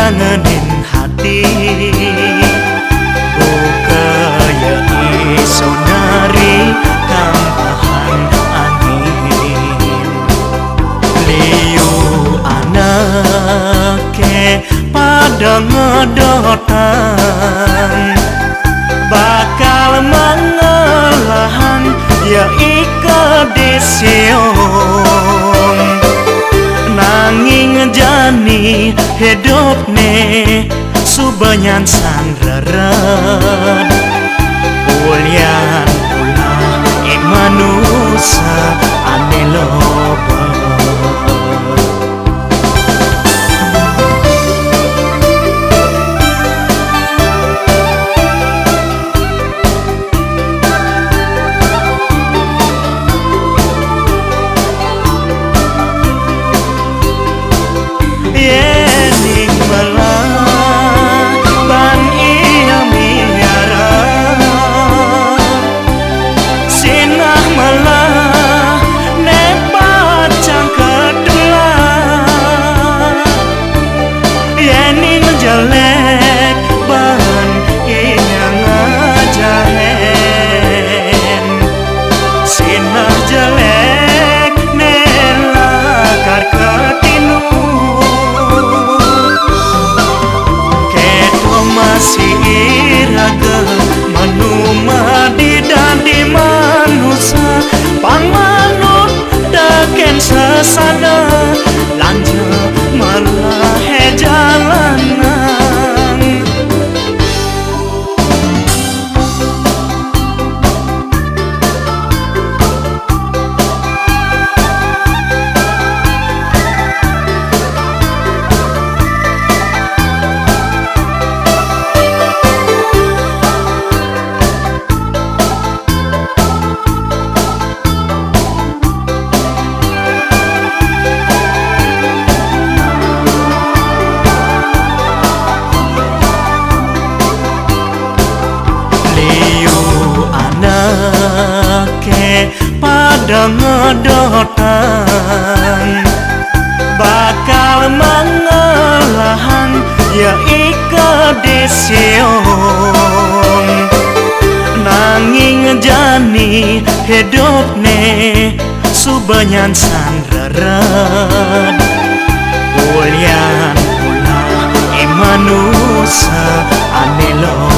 kangenin hati kaya iso nari kampahan angin liu anake pada ngedotan bakal mengelahan ya ika deseong nanging jani hidup ne subanyan sandraran ulian ulah manusia ane loba jelek ban inyang ngajahen sinah jelek nelakar ketinu keto masih iraga menuma di manusia pangmanut daken sesana lanjut malah jalanan pada ngedotan bakal mengelahan ya ika deseong nanging jani hidup ne subanyan sandraran ulian ulah manusia ane lo